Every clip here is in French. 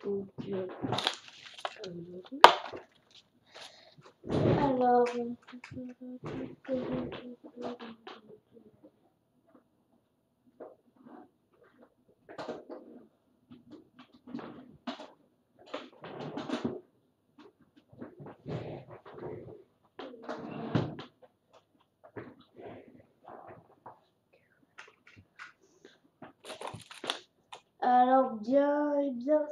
Donc, alors, bien,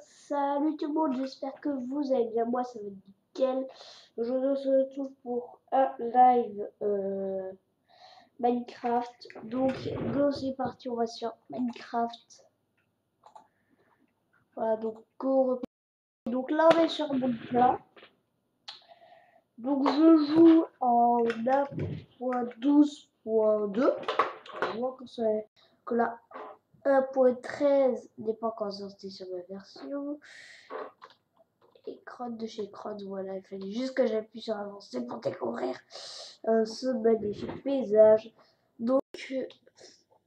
salut tout le monde, j'espère que vous allez bien, moi ça va nickel. Aujourd'hui on se retrouve pour un live Minecraft, donc go c'est parti, on va sur Minecraft. Voilà, donc go, donc là on est sur mon plat. Donc je joue en 1.12.2, on voit que la 1.13 n'est pas encore sorti sur ma version. Et Crotte de chez Crotte, voilà, il fallait juste que j'appuie sur avancer pour découvrir ce magnifique paysage. Donc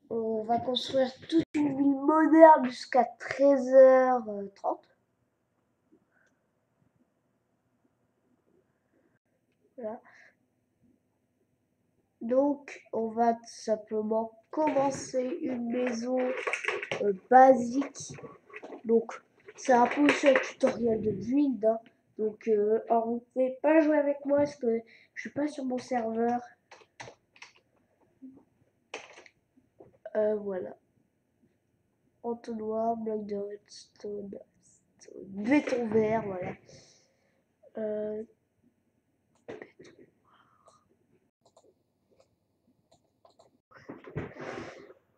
on va construire toute une ville moderne jusqu'à 13h30. Voilà. Donc on va tout simplement commencer une maison basique. Donc c'est un peu aussi un tutoriel de build, hein. Donc alors vous ne pouvez pas jouer avec moi parce que je suis pas sur mon serveur. Voilà. Entonnoir, bloc de redstone, béton vert, voilà.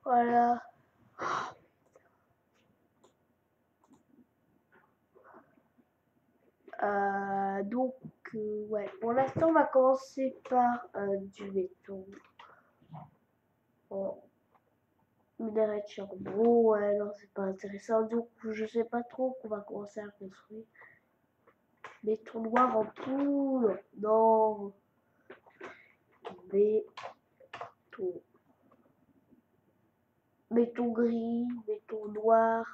Voilà. Donc, ouais, pour l'instant, on va commencer par du béton. Bon. Minerai de charbon, ouais, non, c'est pas intéressant. Donc, je sais pas trop qu'on va commencer à construire. Béton noir en poudre, non. Béton. Béton gris, béton noir.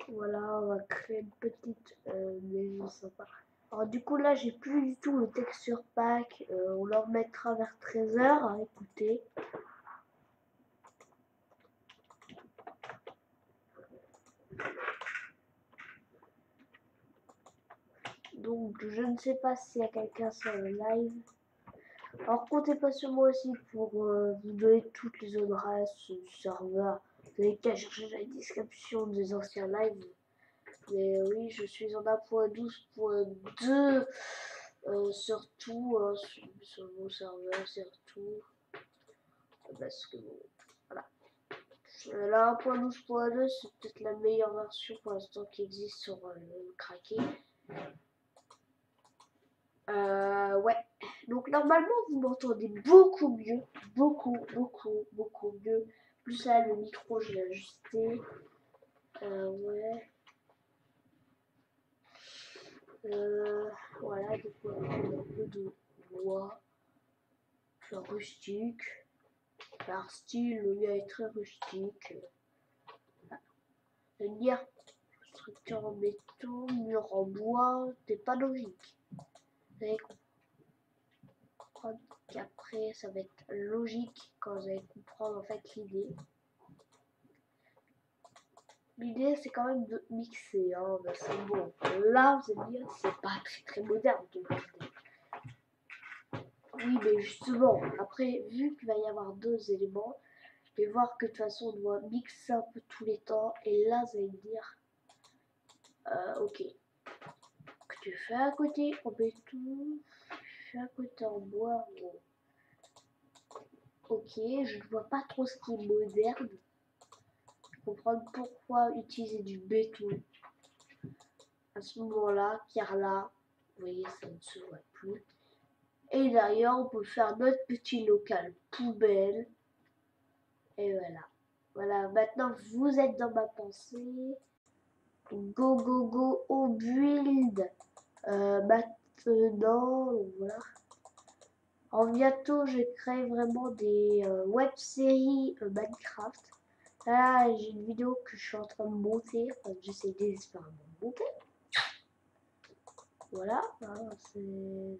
Voilà, on va créer une petite maison sympa. Alors du coup là j'ai plus du tout le texture pack, on leur mettra vers 13h, hein, écoutez. Donc je ne sais pas s'il y a quelqu'un sur le live. Alors comptez pas sur moi aussi pour vous donner toutes les adresses du serveur. Vous n'avez qu'à chercher la description des anciens lives. Mais oui, je suis en 1.12.2 surtout sur mon serveur, surtout parce que bon, voilà. La 1.12.2 c'est peut-être la meilleure version pour l'instant qui existe sur le craqué. Ouais. Donc normalement vous m'entendez beaucoup mieux, beaucoup mieux. Plus là le micro je l'ai ajusté. Ouais. Voilà, donc on va prendre un peu de bois, rustique. Par style, le mien est très rustique. C'est-à-dire structure en béton, mur en bois, c'est pas logique. Vous avez compris. après ça va être logique quand vous allez comprendre en fait l'idée. L'idée c'est quand même de mixer, hein, ben, c'est bon. Là vous allez dire c'est pas très moderne donc. Oui mais justement, après vu qu'il va y avoir deux éléments, je vais voir que de toute façon on doit mixer un peu tous les temps et là vous allez me dire ok. Que tu fais à côté en béton, tu fais à côté en bois, bon. Ok, je ne vois pas trop ce qui est moderne. Comprendre pourquoi utiliser du béton à ce moment-là, car là, vous voyez, ça ne se voit plus. Et d'ailleurs, on peut faire notre petit local poubelle. Et voilà. Voilà, maintenant vous êtes dans ma pensée. Go, go, go au build. Maintenant, voilà. En bientôt, je crée vraiment des web-séries Minecraft. Là, j'ai une vidéo que je suis en train de monter. Enfin, j'essaie désespérément de monter. Voilà, hein, c'est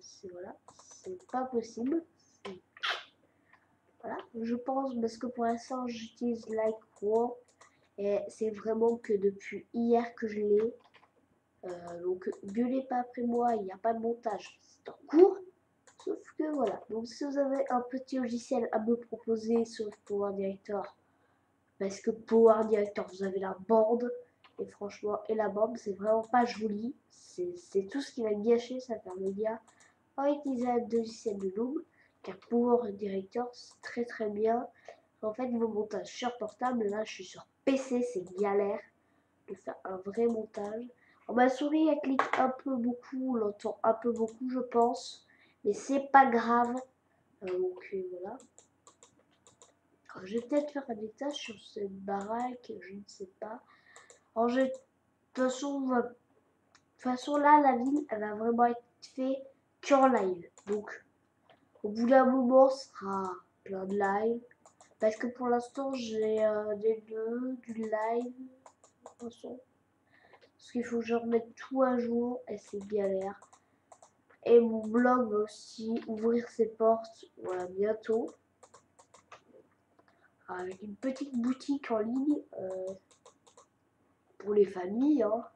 pas possible. Voilà, je pense parce que pour l'instant, j'utilise Lightroom et c'est vraiment que depuis hier que je l'ai. Donc, gueulez pas après moi, il n'y a pas de montage, c'est en cours. Sauf que voilà, donc si vous avez un petit logiciel à me proposer sauf Power Director, parce que Power Director, vous avez la bande, et franchement, et la bande, c'est vraiment pas joli, c'est tout ce qui va gâcher, ça fait le gars, en utilisant un logiciel de Loom, car Power Director, c'est très bien. En fait, vos montages sur portable, là, je suis sur PC, c'est galère de faire un vrai montage. Ma souris, elle clique un peu beaucoup, on l'entend un peu beaucoup, je pense. Mais c'est pas grave. Donc voilà. Alors, je vais peut-être faire un étage sur cette baraque, je ne sais pas. Alors, de toute façon, là, la ville, elle va vraiment être faite qu'en live. Donc, au bout d'un moment, ce sera plein de live. Parce que pour l'instant, j'ai des nœuds, du live. De toute façon. Parce qu'il faut que je remette tout à jour et c'est galère. Et mon blog va aussi ouvrir ses portes, voilà, bientôt. Avec une petite boutique en ligne pour les familles. Hein.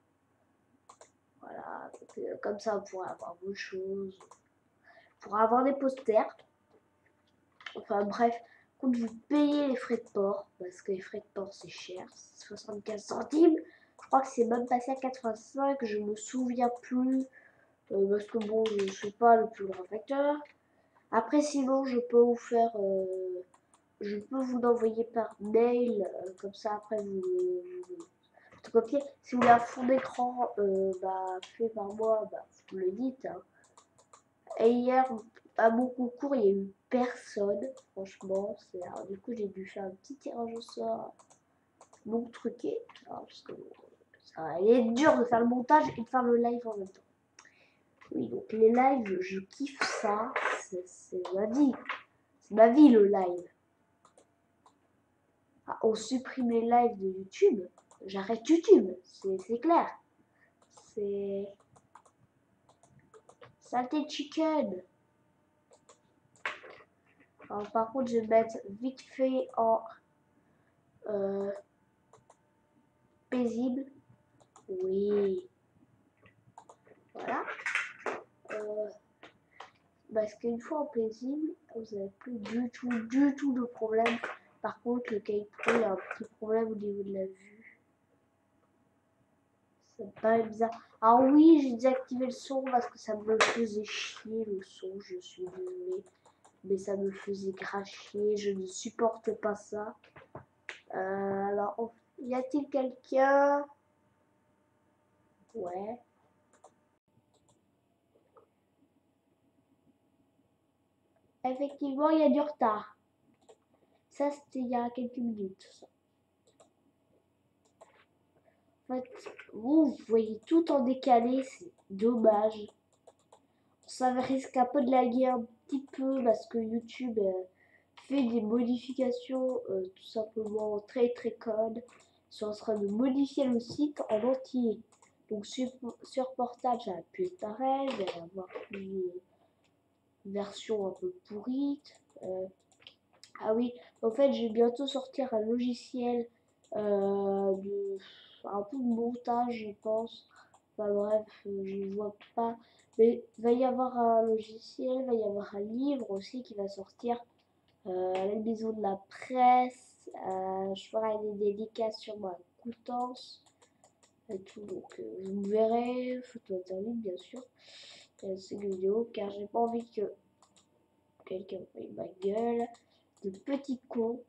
Voilà, donc, comme ça on pourra avoir d'autres choses. On pourra avoir des posters. Enfin bref, quand vous payez les frais de port, parce que les frais de port c'est cher, 75 centimes. Je crois que c'est même passé à 85, je me souviens plus. Parce que bon, je ne suis pas le plus grand facteur. Après, sinon, je peux vous faire, je peux vous l'envoyer par mail, comme ça après vous photocopiez. Si vous voulez un fond d'écran bah, fait par moi, bah, vous me le dites. Hein. Et hier, à mon concours, il n'y a eu personne, franchement. Alors, du coup, j'ai dû faire un petit tirage au sort non truqué. Alors, parce que il est dur de faire le montage et de faire le live en même temps. Oui, donc les lives, je kiffe ça. C'est ma vie. C'est ma vie le live. Ah, on supprime les lives de YouTube. J'arrête YouTube. C'est clair. C'est. Saleté chicken. Alors, par contre, je vais mettre vite fait en paisible. Oui. Voilà. Parce qu'une fois en paisible, vous n'avez plus du tout de problème. Par contre, le Kite Pro, il y a un petit problème au niveau de la vue. C'est pas bizarre. Alors oui, j'ai désactivé le son parce que ça me faisait chier le son, je suis désolée. Mais ça me faisait cracher, je ne supporte pas ça. Alors, y a-t-il quelqu'un? Ouais. Effectivement, il y a du retard. Ça, c'était il y a quelques minutes. Ça. En fait, vous voyez tout en décalé, c'est dommage. Ça risque un peu de laguer un petit peu parce que YouTube fait des modifications tout simplement très connes. Ils sont en train de modifier le site en entier. Donc sur portable, ça va plus être pareil. Il va y avoir une version un peu pourrite. Ah oui, en fait, je vais bientôt sortir un logiciel un peu de montage, je pense. Enfin bref, je ne vois pas. Mais il va y avoir un logiciel, il va y avoir un livre aussi qui va sortir à la maison de la presse. Je ferai des dédicaces sur ma coutances et tout. Donc vous me verrez, photo internet bien sûr. Cette vidéo car j'ai pas envie que quelqu'un voie ma gueule de petit con.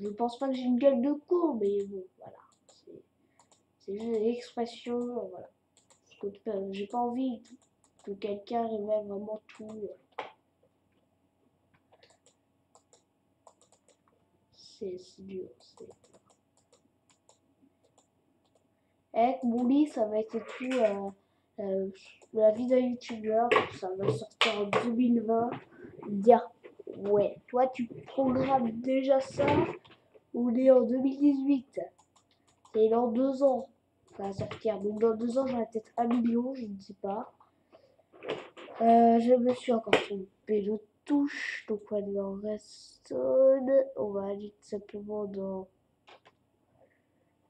Je pense pas que j'ai une gueule de con, mais bon, voilà. C'est juste une expression, voilà. J'ai pas envie que quelqu'un révèle vraiment tout. C'est dur. Avec mon lit, ça va être tout la vie d'un youtubeur. Ça va sortir en 2020. Dire, ouais, toi tu programmes déjà ça. On est en 2018. C'est dans 2 ans. Ça va sortir. Donc dans 2 ans, j'aurai peut-être 1 million, je ne sais pas. Je me suis encore trompé de touche. Donc on va aller dans Redstone. On va aller tout simplement dans...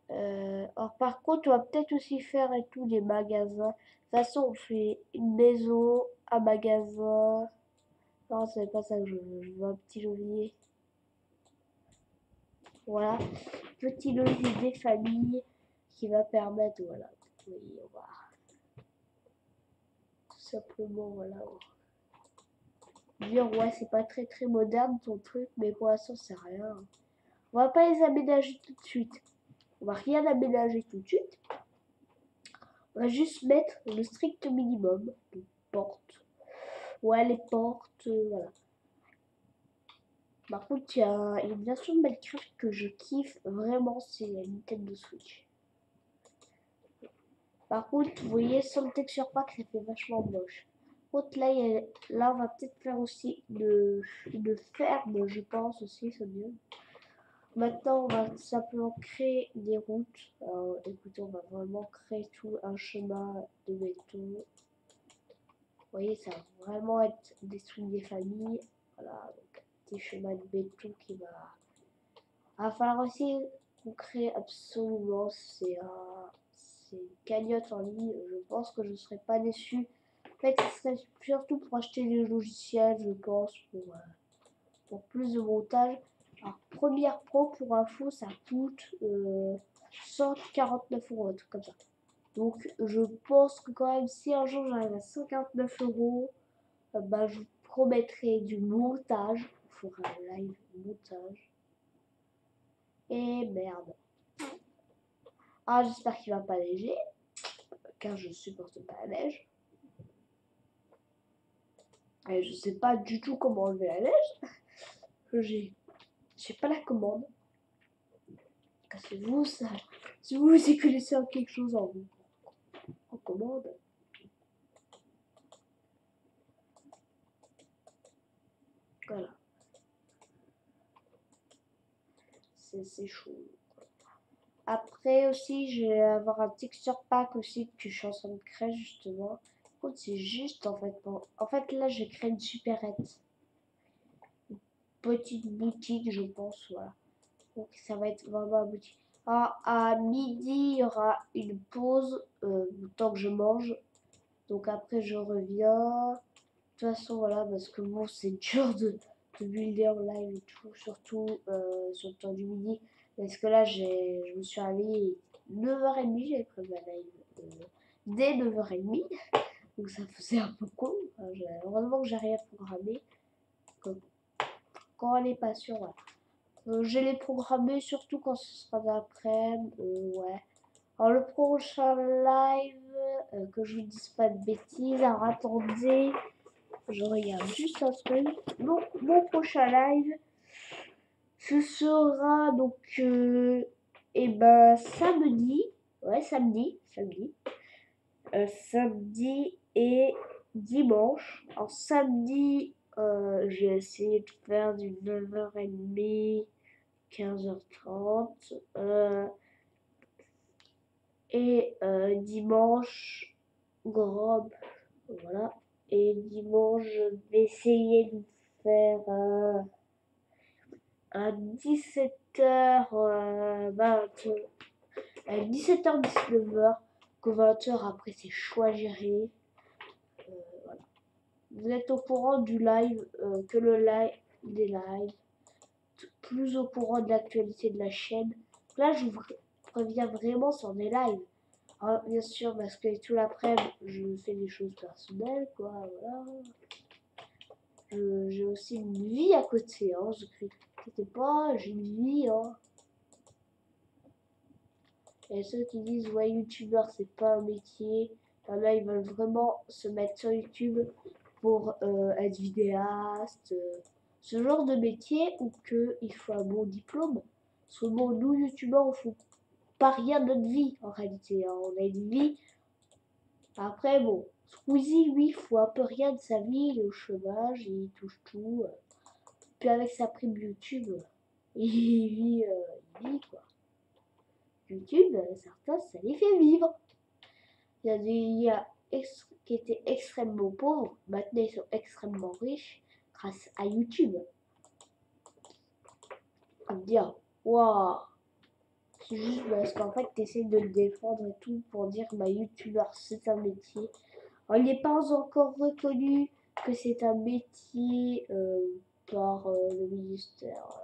alors par contre, on va peut-être aussi faire et tout des magasins. De toute façon, on fait une maison, un magasin. Non, c'est pas ça que je veux. Je veux un petit levier. Voilà. Petit levier des familles qui va permettre, voilà. Oui, on va tout simplement, voilà. Dire, ouais, c'est pas très très moderne ton truc, mais pour l'instant, c'est rien. On va pas les aménager tout de suite. On va rien aménager tout de suite. On va juste mettre le strict minimum. Les portes. Ouais, les portes, voilà. Par contre, il y a une version de Minecraft que je kiffe vraiment, c'est la Nintendo Switch. Par contre, vous voyez, sans le texture pack, ça fait vachement moche. Par contre, là, on va peut-être faire aussi une ferme, je pense aussi, c'est mieux. Maintenant, on va simplement créer des routes. Alors, écoutez, on va vraiment créer tout un chemin de béton. Vous voyez, ça va vraiment être des trucs des familles. Voilà, donc un petit chemin de béton qui va... Il va falloir aussi qu'on crée absolument, c'est une cagnotte en ligne. Je pense que je ne serai pas déçu. En fait, ce serait surtout pour acheter des logiciels, je pense, pour plus de montage. Alors, Premiere Pro, pour info, ça coûte 149 €, un truc comme ça. Donc, je pense que quand même, si un jour j'arrive à 149 €, bah, je vous promettrai du montage. On fera un live montage. Et merde. Ah, j'espère qu'il va pas neiger, car je supporte pas la neige. Et je sais pas du tout comment enlever la neige. J'ai pas la commande. C'est vous ça. Si vous y connaissez quelque chose en commande. Voilà. C'est chaud. Après aussi, je vais avoir un texture pack aussi que je suis en train de créer justement. C'est juste en fait. Bon, en fait là, j'ai créé une supérette. Une petite boutique, je pense. Voilà. Donc ça va être vraiment un boutique. À midi, il y aura une pause, le temps que je mange. Donc après, je reviens. De toute façon, voilà, parce que bon, c'est dur de builder en live et tout, surtout sur le temps du midi. Parce que là, je me suis réveillée 9h30, j'avais prévu un live dès 9h30. Donc ça faisait un peu con. Enfin, heureusement que j'ai rien programmé. Quand on n'est pas sûr, voilà. Je l'ai programmé surtout quand ce sera d'après-midi. Ouais. Alors le prochain live, que je vous dise pas de bêtises, alors attendez, je regarde juste un truc. Donc mon prochain live, ce sera donc et ben samedi, ouais samedi, samedi et dimanche. Alors samedi, j'ai essayé de faire du 9h30, 15h30. Et dimanche, grand, voilà. Et dimanche, je vais essayer de faire à 17h20, à 17h-19h, qu'aux 20h après c'est choix géré. Voilà. Vous êtes au courant du live, que le live, des lives, plus au courant de l'actualité de la chaîne. Là, je vous préviens vraiment sur des lives. Alors, bien sûr, parce que tout l'après-midi, je fais des choses personnelles, quoi, voilà. J'ai aussi une vie à côté, hein, je ne pas, j'ai une vie, hein. Et ceux qui disent, ouais, youtubeur, c'est pas un métier, là, ils veulent vraiment se mettre sur YouTube pour être vidéaste, ce genre de métier où il faut un bon diplôme. Parce que bon, nous, youtubeurs, on fout pas rien de notre vie, en réalité, hein. On a une vie. Après, bon, Squeezie, lui, il faut un peu rien de sa vie, il est au chômage, il touche tout. Puis avec sa prime YouTube, il vit, quoi. YouTube, certains, ça les fait vivre. Il y a qui étaient extrêmement pauvres, maintenant ils sont extrêmement riches grâce à YouTube. On me dire, waouh, c'est juste parce qu'en fait, tu essaies de le défendre et tout pour dire, bah, youtubeur, c'est un métier. Alors, il n'est pas encore reconnu que c'est un métier par le ministère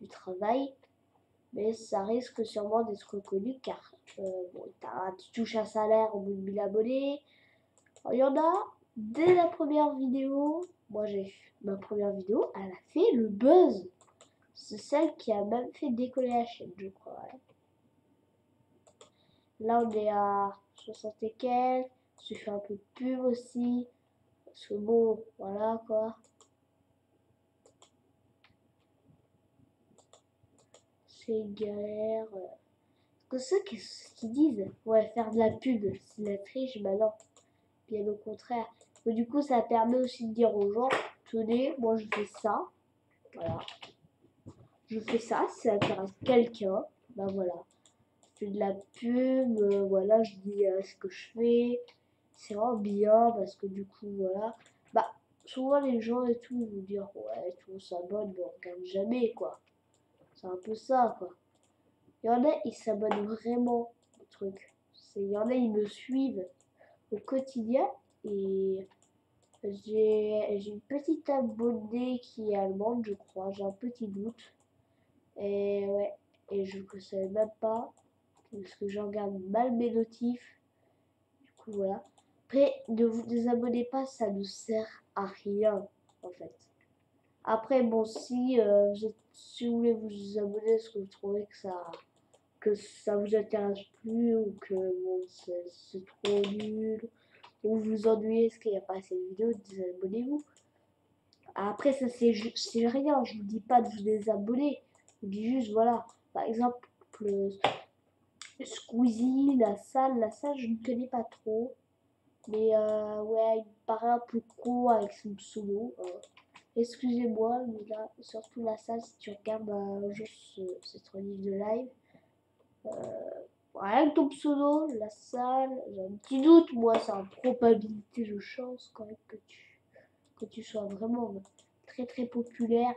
du Travail, mais ça risque sûrement d'être reconnu car bon, tu touches un salaire au bout de 1000 abonnés. Alors, il y en a, dès la première vidéo, moi j'ai fait ma première vidéo, elle a fait le buzz. C'est celle qui a même fait décoller la chaîne, je crois. Ouais. Là, on est à 60 et quelques. Je fais un peu de pub aussi. Parce que bon, voilà quoi. C'est galère. Que ceux qui disent, ouais, faire de la pub, c'est de la triche, bah non. Bien au contraire. Mais du coup, ça permet aussi de dire aux gens, tenez, moi je fais ça. Voilà. Je fais ça, si ça intéresse quelqu'un, ben voilà. Je fais de la pub, voilà, je dis ce que je fais. C'est vraiment bien parce que du coup, voilà. Bah, souvent les gens et tout, ils vont dire, ouais, tout on s'abonne, mais on regarde jamais, quoi. C'est un peu ça, quoi. Il y en a, ils s'abonnent vraiment au truc. Il y en a, ils me suivent au quotidien et j'ai une petite abonnée qui est allemande, je crois. J'ai un petit doute. Et ouais, et je ne savais même pas, parce que je regarde mal mes notifs. Du coup, voilà. Après, ne vous désabonnez pas, ça ne sert à rien, en fait. Après, bon, si vous voulez vous abonner, est-ce que vous trouvez que ça vous intéresse plus, ou que bon, c'est trop nul, ou vous vous ennuyez parce qu'il n'y a pas assez de vidéos, désabonnez-vous. Après, ça c'est rien, je vous dis pas de vous désabonner, je vous dis juste, voilà, par exemple, Squeezie, la salle, je ne connais pas trop, mais ouais, il me paraît un peu con avec son pseudo. Excusez-moi, mais là, surtout la salle, si tu regardes un jour cette rediff de live, rien que ton pseudo, la salle, j'ai un petit doute, moi, c'est une probabilité de chance quand même que tu sois vraiment très très populaire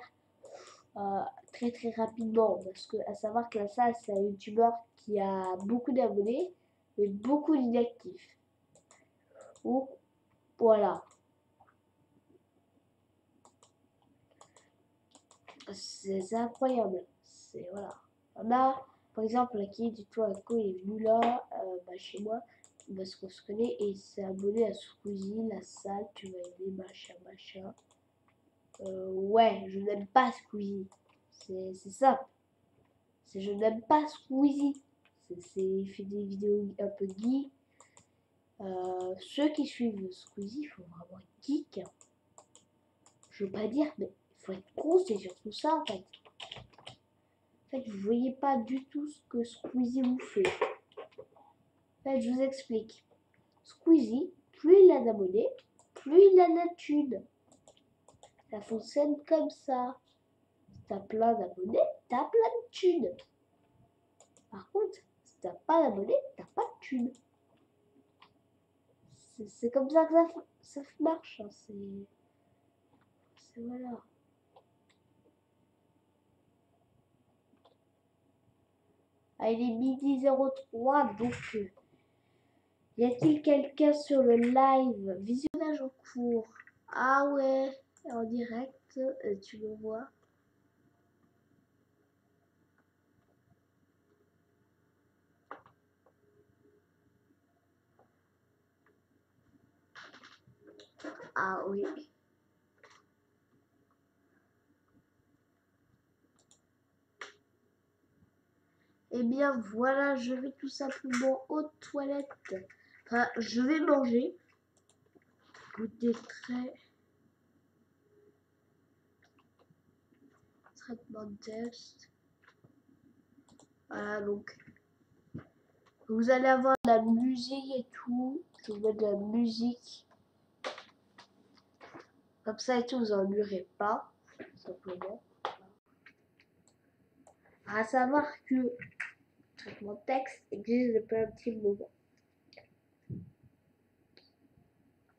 très très rapidement. Parce que, à savoir que la salle, c'est un youtubeur qui a beaucoup d'abonnés, mais beaucoup d'inactifs. Ou, voilà. C'est incroyable. C'est, voilà. On a, par exemple, qui du tout il est venu là, chez moi, parce qu'on se connaît, et il s'est abonné à Squeezie, la salle, tu vas aider, machin, machin. Ouais, je n'aime pas Squeezie. C'est ça. C'est je n'aime pas Squeezie. Il fait des vidéos un peu geek. Ceux qui suivent Squeezie, il faut vraiment être geek. Hein. Je veux pas dire, mais il faut être con, c'est surtout ça en fait. En fait, vous voyez pas du tout ce que Squeezie vous fait. En fait, je vous explique. Squeezie, plus il a d'abonnés, plus il a de thunes. Ça fonctionne comme ça. Si t'as plein d'abonnés, t'as plein de thunes. Par contre, si t'as pas d'abonnés, t'as pas de thunes. C'est comme ça que ça marche. Hein. Voilà. Ah, il est midi 03, donc y a-t-il quelqu'un sur le live? Visionnage en cours. Ah ouais, en direct, tu le vois. Ah oui. Eh bien voilà, je vais tout simplement aux toilettes. Enfin, je vais manger. Goûter très... Traitement de test. Voilà, donc vous allez avoir de la musique et tout. Je vous mets de la musique. Comme ça et tout, vous n'ennuierez pas. Simplement. À savoir que traitement de texte existe depuis un petit moment.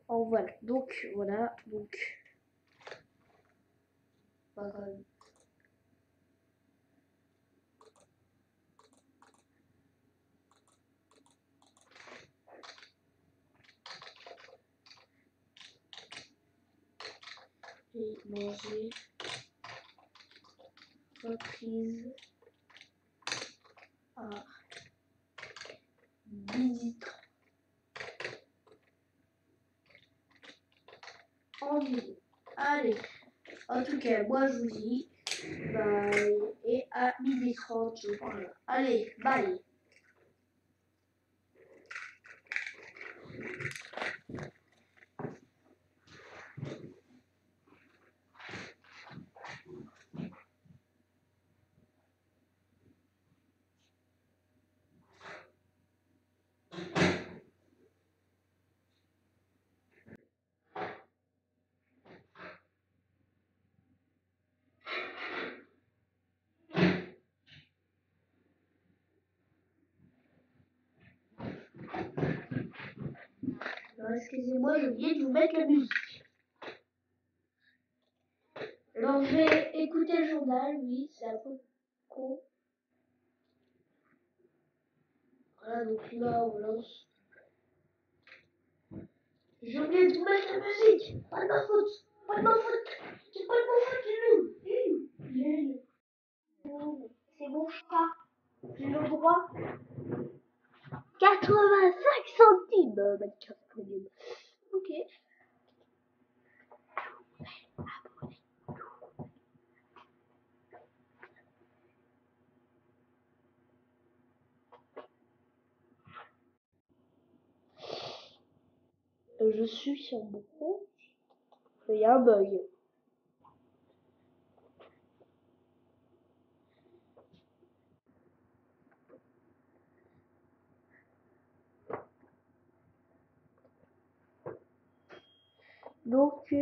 Oh, voilà. Donc, voilà. Donc, et manger. Reprise. À midi 30. Environ. Allez. En tout cas, moi je vous dis bye. Et à midi 30, je vous parle. Allez, bye. Alors, excusez-moi, je viens de vous mettre la musique. Alors, je vais écouter le journal, oui, c'est un peu con. Voilà, donc là, on lance. J'ai oublié de vous mettre la musique. Pas de ma faute. Pas de ma faute. C'est pas de ma faute, c'est mon chat. J'ai le droit. 85 centimes, ma carte. Ok. Je suis sur mon compte. Il y a un bug. Donc,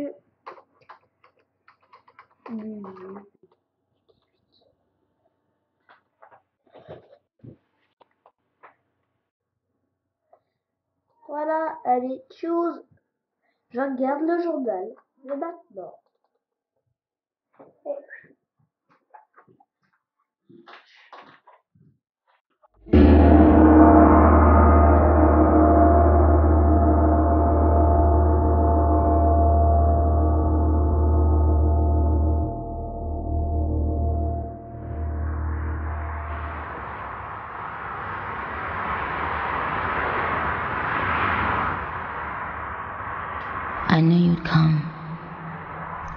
voilà, allez, choose. Je regarde le journal. Mais maintenant. I knew you'd come.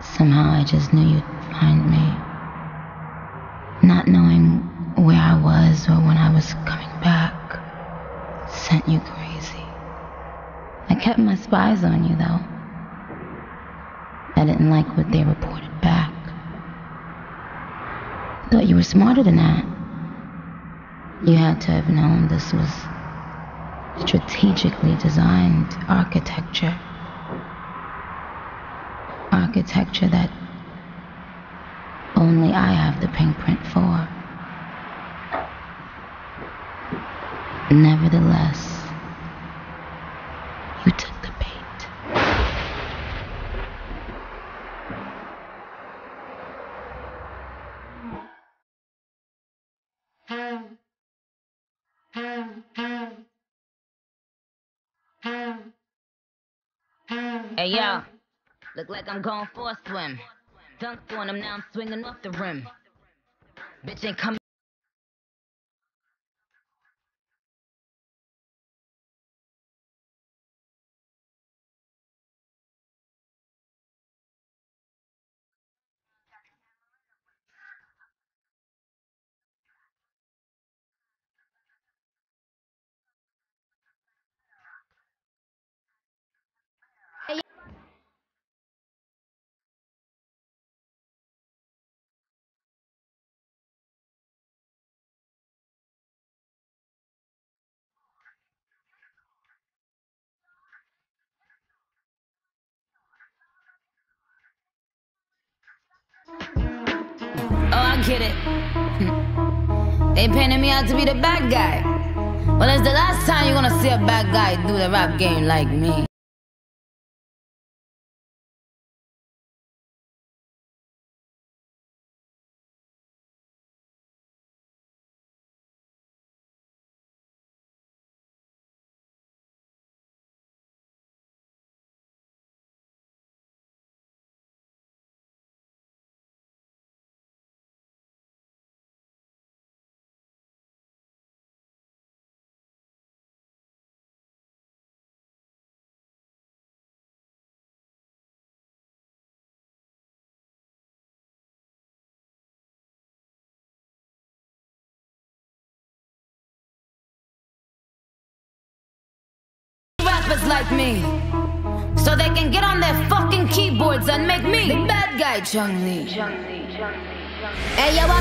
Somehow I just knew you'd find me. Not knowing where I was or when I was coming back sent you crazy. I kept my spies on you, though. I didn't like what they reported back. Thought you were smarter than that. You had to have known this was strategically designed architecture. Architecture that only I have the pink print for. Nevertheless, you took the bait. Hey yo, look like I'm going for a swim. Dunked on him, now I'm swinging off the rim. Bitch ain't coming. Oh, I get it. They painted me out to be the bad guy. Well, it's the last time you're gonna see a bad guy do the rap game like me. Rappers like me, so they can get on their fucking keyboards and make me the bad guy, Chung-Li. Hey, yo,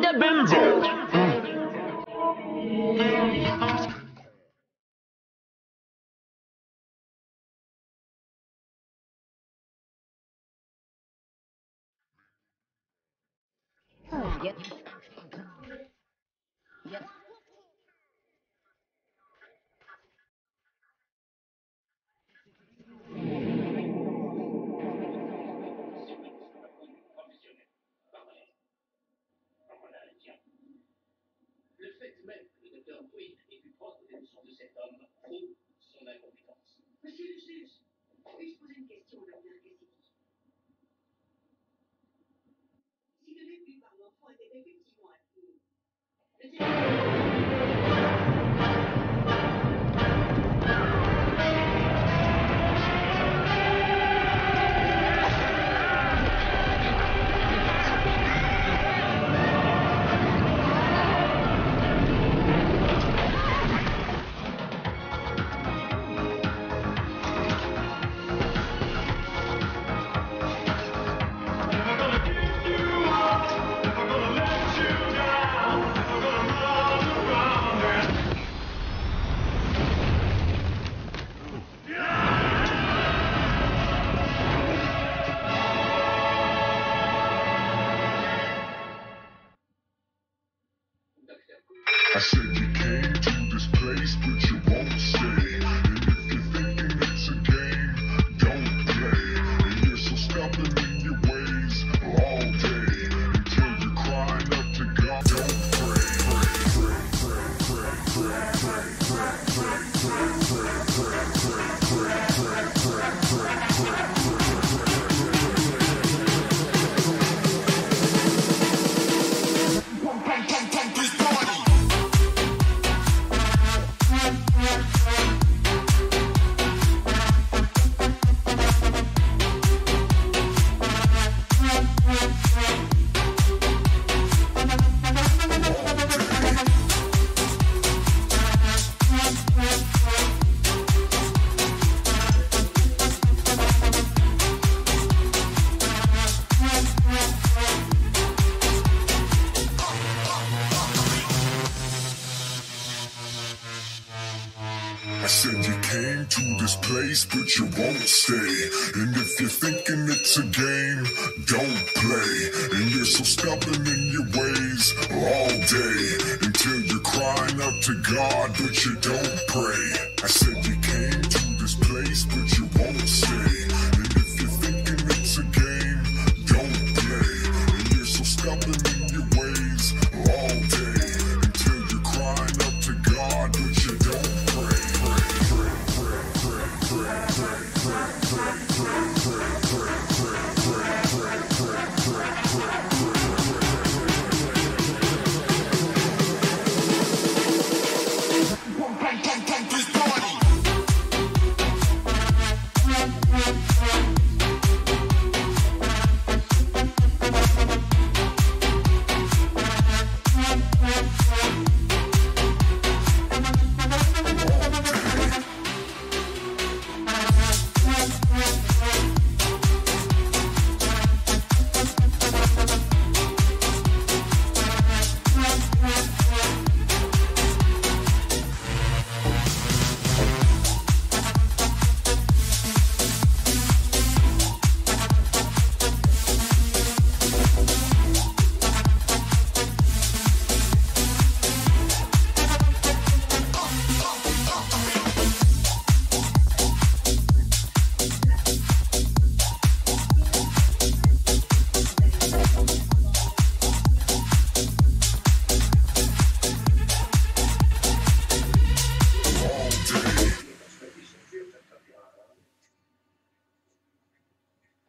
the Benzo. said you came to this place, but you won't stay. And if you're thinking it's a game, don't play. And you're so stubborn in your ways all day, until you're crying out to God, but you don't pray. I said you came to this place, but you won't stay. And if you're thinking it's a game, don't play. And you're so stubborn in your ways all day, until you're crying out to God, but you don't pray.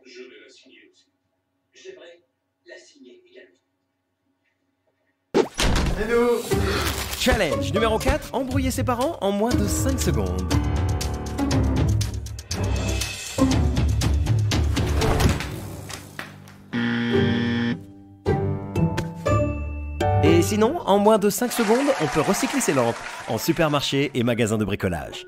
Je vais la signer aussi. J'aimerais la signer également. Challenge numéro 4, embrouiller ses parents en moins de 5 secondes. Et sinon, en moins de 5 secondes, on peut recycler ses lampes en supermarché et magasin de bricolage.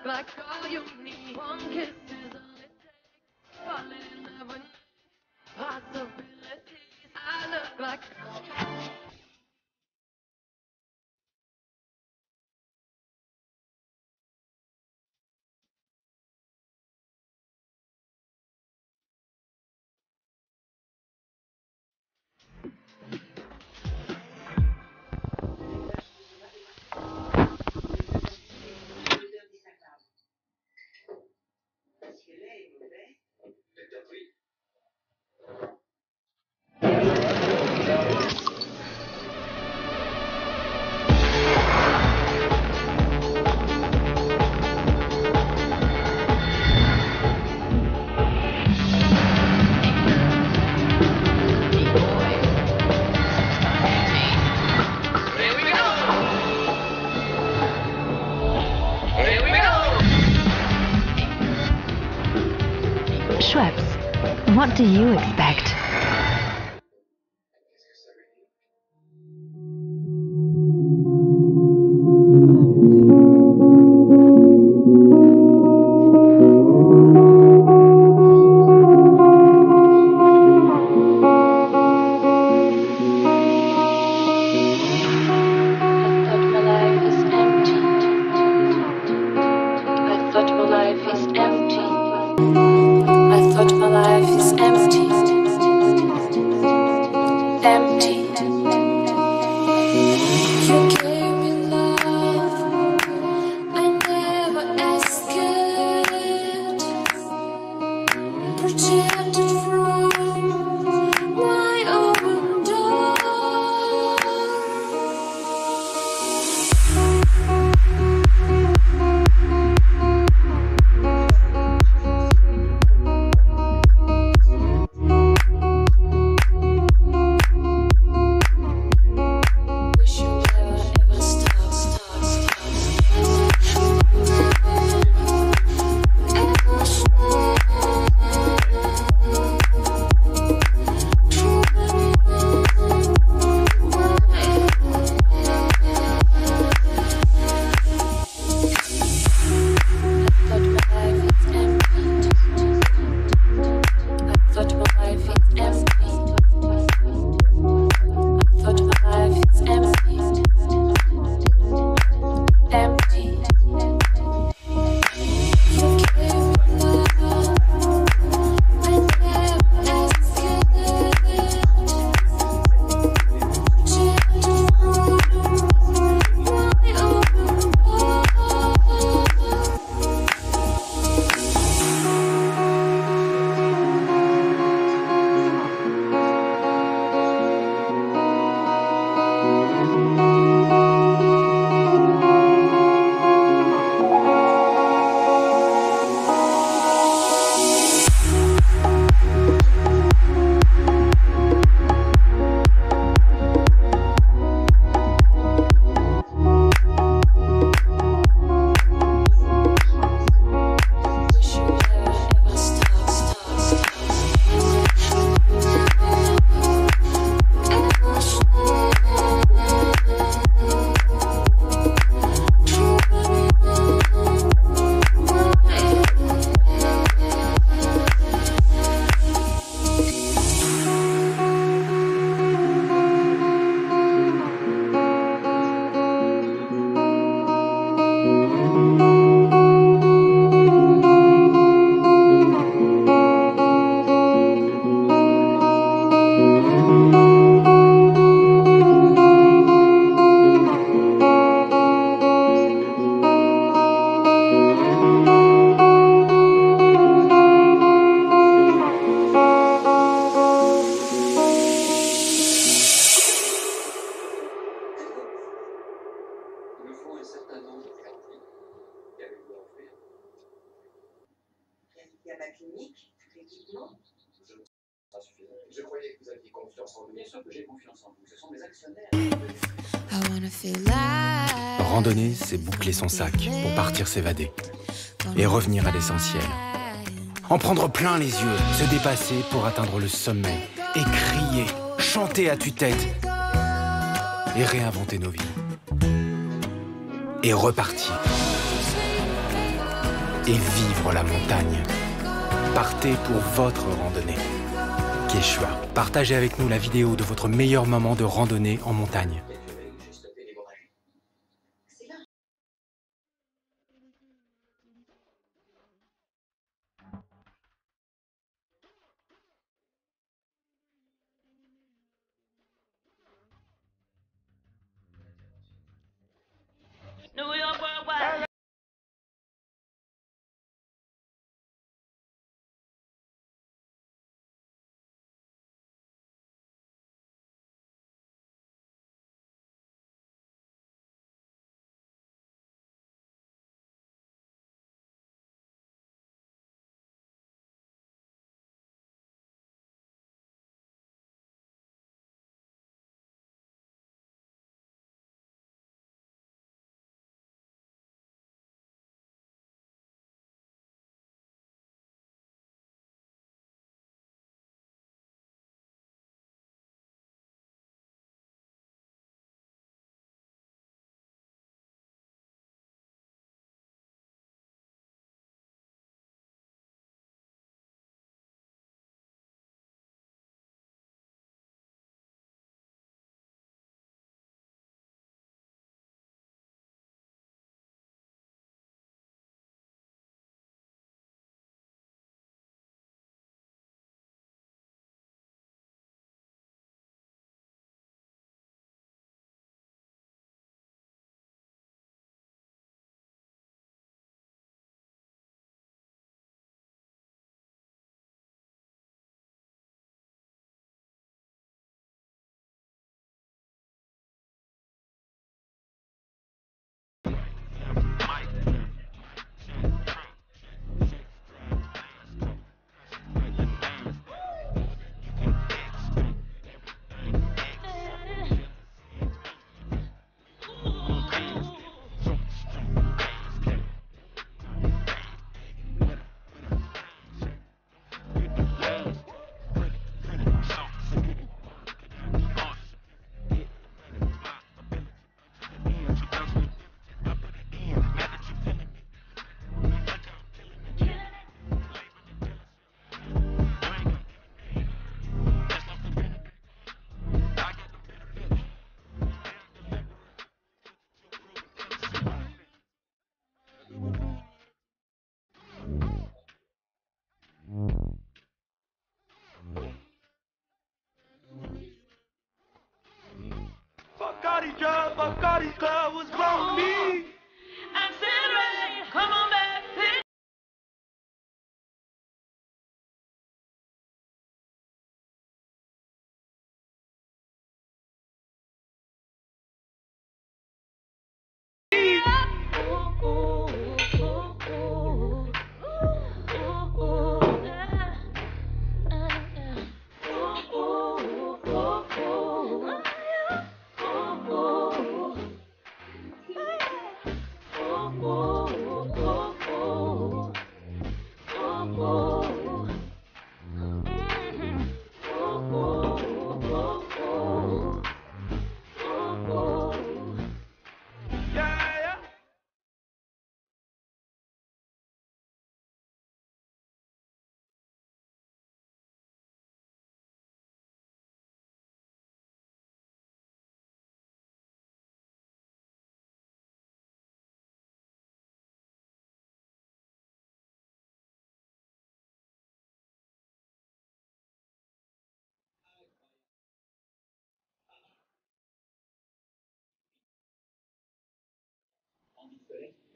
like all you need. One kiss is all it takes. Falling in love with possibilities. I look like Schweppes, what do you expect? Randonner, c'est boucler son sac pour partir s'évader et revenir à l'essentiel. En prendre plein les yeux, se dépasser pour atteindre le sommet et crier, chanter à tue-tête et réinventer nos vies. Et repartir. et vivre la montagne. Partez pour votre randonnée. Quechua, partagez avec nous la vidéo de votre meilleur moment de randonnée en montagne. New York worldwide. Bacardi's club was grown me. Accelerate, come on back, pick.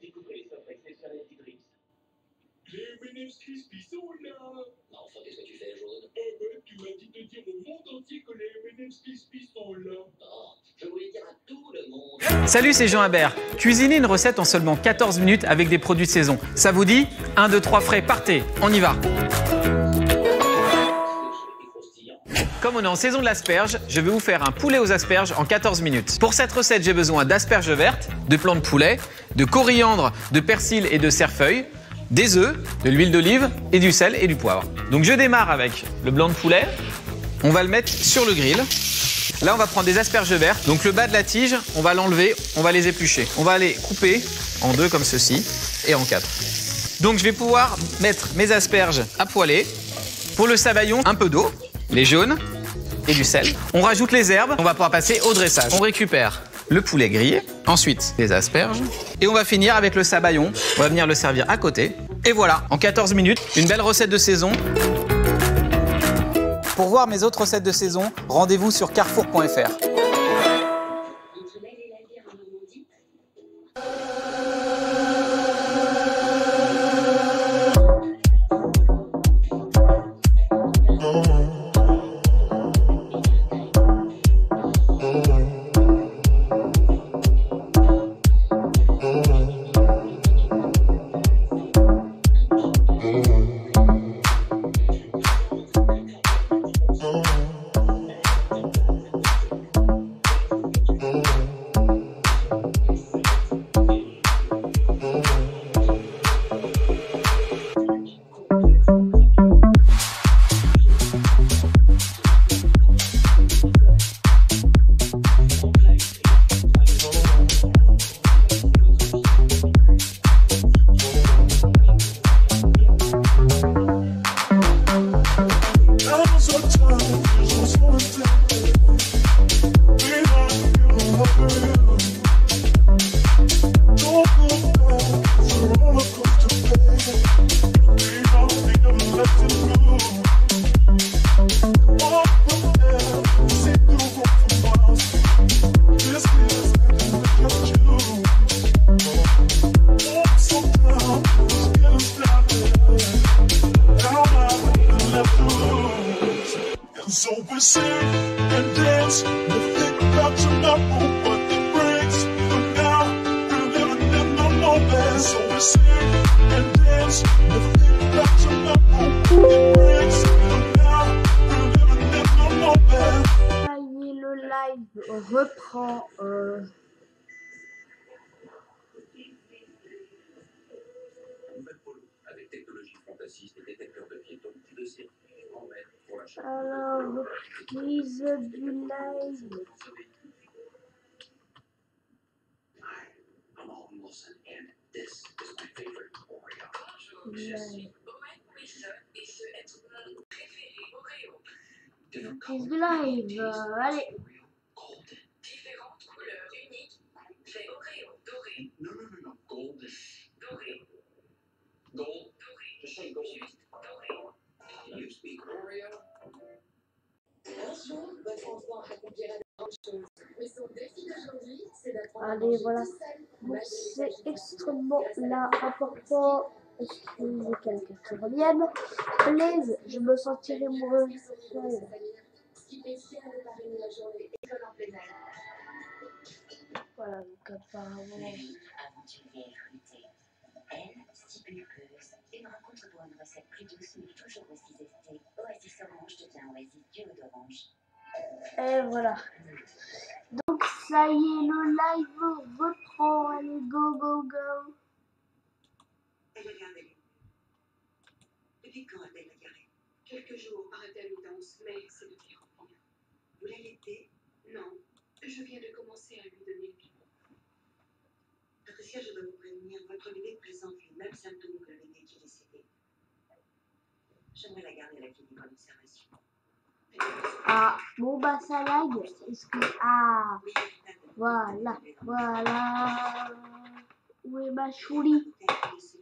Découvrez les offres exceptionnelles d'Idriss. Les M&M's Crispy sont là. Enfin, qu'est-ce que tu fais, Jaune? Eh ben, tu m'as dit de dire au monde entier que les M&M's Crispy sont là. Oh, je voulais dire à tout le monde. Salut, c'est Jean Habert. Cuisinez une recette en seulement 14 minutes avec des produits de saison. Ça vous dit? 1, 2, 3 frais, partez, on y va. Comme on est en saison de l'asperge, je vais vous faire un poulet aux asperges en 14 minutes. Pour cette recette, j'ai besoin d'asperges vertes, de plants de poulet, de coriandre, de persil et de cerfeuil, des œufs, de l'huile d'olive et du sel et du poivre. Donc je démarre avec le blanc de poulet. On va le mettre sur le grill. Là, on va prendre des asperges vertes. Donc le bas de la tige, on va l'enlever, on va les éplucher. On va les couper en 2 comme ceci et en 4. Donc je vais pouvoir mettre mes asperges à poêler. Pour le sabayon, un peu d'eau, les jaunes et du sel. On rajoute les herbes, on va pouvoir passer au dressage. On récupère le poulet grillé, ensuite les asperges et on va finir avec le sabayon. On va venir le servir à côté. Et voilà, en 14 minutes, une belle recette de saison. Pour voir mes autres recettes de saison, rendez-vous sur carrefour.fr. So we sing and dance, we'll think about tomorrow, what it brings. But now we're living in the moment. So we sing and dance, we'll think about tomorrow, what it brings. But now we're living in the moment. Ça y est, le live reprend. Avec technologie fantastique et détecteur de piétons de série. Alors, reprise du live. I'm Owen Wilson and this is my favorite Oreo. Live. Different Reprise colors. du live. Allez. Golden. Différentes couleurs uniques. Fait Oreo doré. No, no, no, no. Golden. Doré. Gold. Doré. Just say gold. Juste doré. You speak Oreo. Allez, voilà. Donc, c'est extrêmement là important. Excusez quelqu'un qui revienne. Blaise, je me sentirai moins seul. Voilà, donc apparemment. Aventurier et fruité. Elle, stipuleuse, une rencontre pour une recette plus douce mais toujours aussi zestée. Oasis orange devient oasis duo d'orange. Et voilà. Donc ça y est, le live reprend. Allez, go, go, go. Elle avait un bébé. Depuis quand a-t-elle la diarrhée? Quelques jours, paraît-elle ou danse, mais c'est de pire en pire. Vous l'allaitez? Non. Je viens de commencer à lui donner le biberon. Patricia, je dois vous prévenir, votre bébé présente les mêmes symptômes que le bébé qui est décédé. J'aimerais la garder à la clinique en observation. Ah, bon bah ça lag. Est-ce que... Ah, voilà, voilà. Où est ma choulie?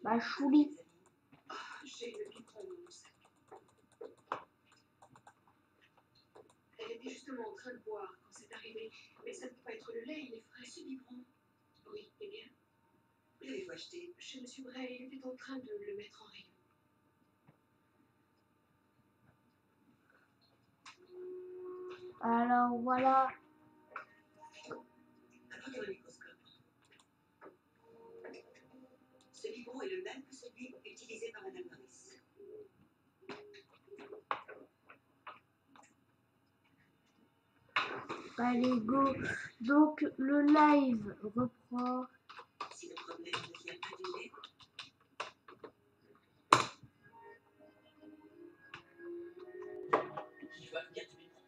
Ma choulie. J'ai le biberon dans mon sac. Elle était justement en train de boire quand c'est arrivé. Mais ça ne peut pas être le lait, il est frais, ce biberon. Oui, eh bien. Où l'avez-vous acheté? Chez M. Bray, il était en train de le mettre en rayon. Alors voilà. Apportez le microscope. Ce biberon est le même que celui utilisé par Madame Norris. Allez, go. Donc le live reprend. Si le problème ne vient pas du lait, Il va bien du biberon.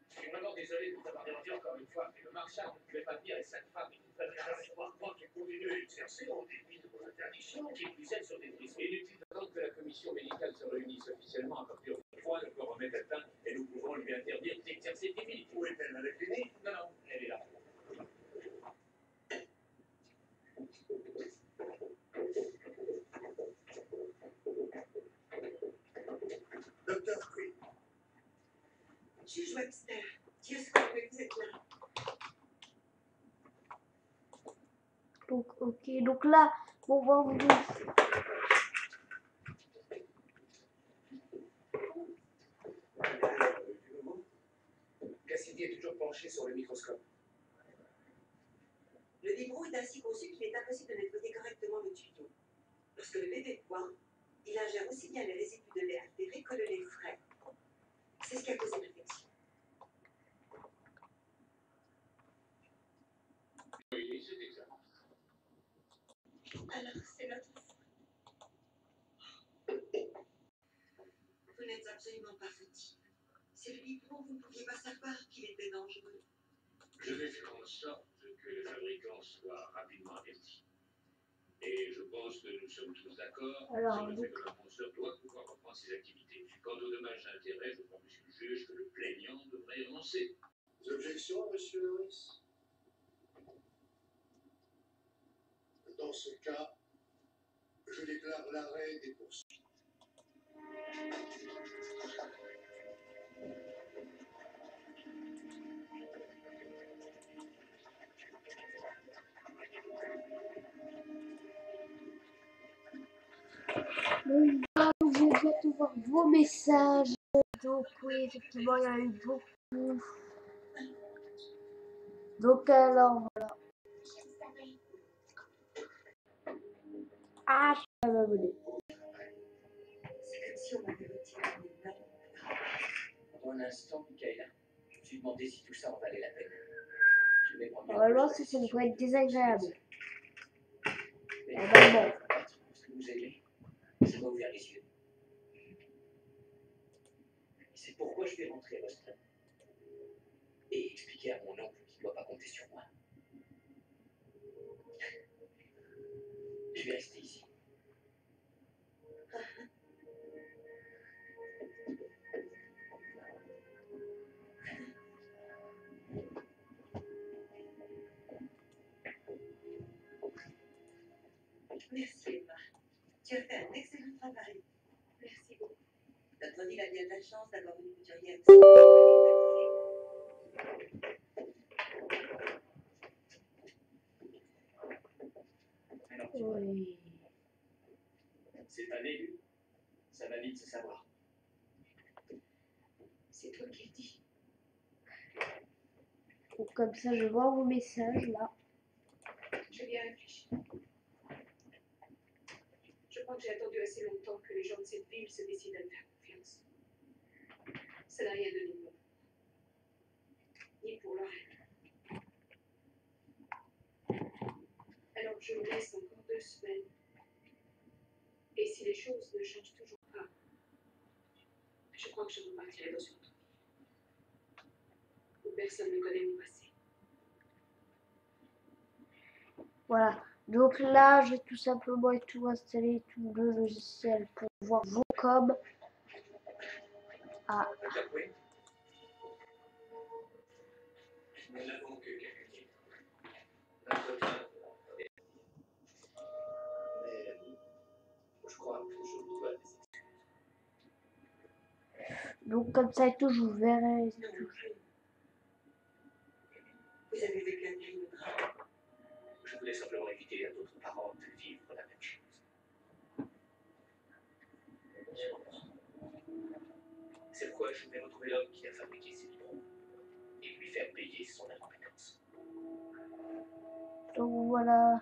Je suis vraiment désolé de vous avoir dérangé encore une fois, mais le marchand ne pouvait pas venir et cette femme, il ne pouvait jamais voir quoi que quoi. devez exercer en dépit de vos interdictions, qui plus elles sont des risques. Inutile d'attendre que la commission médicale se réunisse officiellement à partir du 3, le corps remet atteint et nous pouvons lui interdire d'exercer définitivement. Où est-elle? Elle est finie? Non, non, elle est là. Docteur Quinn. Juge Webster, Dieu soit que vous êtes là. Donc, ok, donc là, on va vous dire. Cassidy est toujours penché sur le microscope. Le Libro est ainsi conçu qu'il est impossible de nettoyer correctement le tuyau. Lorsque le bébé boit, il ingère aussi bien les résidus de lait altérés que le lait frais. C'est ce qui a causé l'infection. Oui, c'est exact. Alors, c'est notre faute. Vous n'êtes absolument pas fautif. C'est le Libro, vous ne pouviez pas savoir qu'il était dangereux. Je vais faire en sorte que le fabricant soit rapidement averti. Et je pense que nous sommes tous d'accord sur le fait que l'annonceur doit pouvoir reprendre ses activités. Quant aux dommages et intérêts, je crois, monsieur le juge, que le plaignant devrait renoncer. Objections, monsieur Norris? Dans ce cas, je déclare l'arrêt des poursuites. Donc là, vous allez bientôt voir vos messages. Donc oui, effectivement, il y en a eu beaucoup. Donc alors, voilà. Ah, je suis pas abonné. C'est comme si on m'avait retiré une main. Pendant un instant, Michaela, je me suis demandé si tout ça en valait la peine. Je vais prendre Normalement, ça devrait être désagréable. Mais Normalement. ce que vous aimez, ça m'a ouvert les yeux. C'est pourquoi je vais rentrer à Boston et expliquer à mon oncle qu'il ne doit pas compter sur moi. Je vais rester ici. Merci, Emma. Tu as fait un excellent travail. Merci beaucoup. Notre ville a bien de la chance d'avoir une couturière aussi Oui. C'est un élu. Ça va vite se savoir. C'est toi qui le dis. Donc comme ça, je vois vos messages là. J'ai bien réfléchi. Je crois que j'ai attendu assez longtemps que les gens de cette ville se décident à me faire confiance. Ça n'a rien de nouveau. Ni pour leur aide. Alors je me laisse encore 2 semaines. Et si les choses ne changent toujours pas, je crois que je repartirai dans une autre ville. Où personne ne connaît mon passé. Voilà. Donc là, je vais tout simplement tout installer tous le logiciel pour voir vos coms. Ah. Nous n'avons que quelques minutes. Notre train. Mais je crois que je vous dois des excuses. Donc comme ça et tout, je vous verrai. Et tout. Vous avez vécu un terrible drame. Je voulais simplement éviter à d'autres parents de vivre la même chose. C'est pourquoi je vais retrouver l'homme qui a fabriqué ces biberons et lui faire payer son incompétence. Donc voilà.